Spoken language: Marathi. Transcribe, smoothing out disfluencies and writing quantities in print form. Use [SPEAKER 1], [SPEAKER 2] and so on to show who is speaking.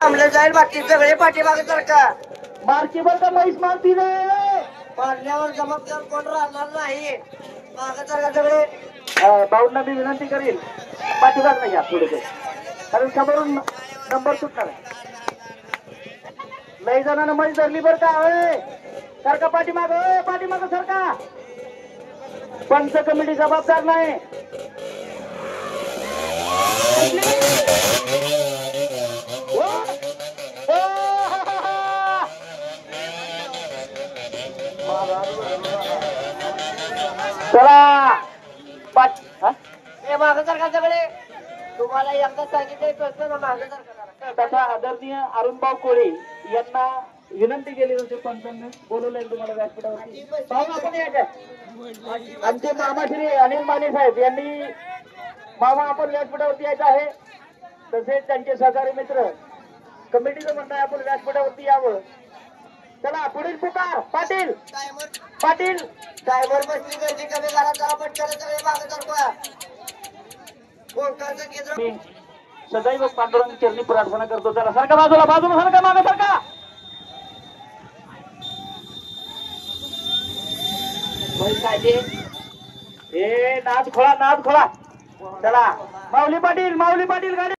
[SPEAKER 1] थांबलं जाईल बाकी सगळे पाठीमागे सारखा
[SPEAKER 2] मारकी बर का म्हैस मारती रे
[SPEAKER 1] मारल्यावर जबाबदार कोण राहणार नाही मागे सारखा सगळे
[SPEAKER 2] भाऊंना मी विनंती करील पाठीमाग नाही या पुढे कारण समोरून नंबर सुटणार लई जणांना म्हैस धरली बर का सारखा पाठीमाग पाठीमाग सारखा पंच कमिटी जबाबदार नाही चला
[SPEAKER 1] मागे सारखा सगळे तुम्हाला एकदा सांगितलंय कळतं ना मागे सारखा
[SPEAKER 2] तथा आदरणीय अरुणभाऊ कोळी यांना विनंती केली होती पंचांनी बोलवलंय तुम्हाला व्यासपीठावरती पाहू आपण यायचं आमचे मामा श्री अनिल माने साहेब यांनी मामा आपण व्यासपीठावरती यायचं आहे तसेच त्यांचे सहकारी मित्र कमिटीचं म्हणणं आहे आपण व्यासपीठावरती यावं चला पुढील पुकार पाटील पाटील
[SPEAKER 1] ड्रायव्हर बसली गर्दी कमी करा जरा पटकन सगळे मागे सारखा कोणतं केंद्र
[SPEAKER 2] मी सदैव पांडुरंग चरणी प्रार्थना करतो जरा सारखा बाजूला बाजूला सारखा मागे सारखा
[SPEAKER 1] काय ते
[SPEAKER 2] नाद खोळा चला माऊली पाटील गाडी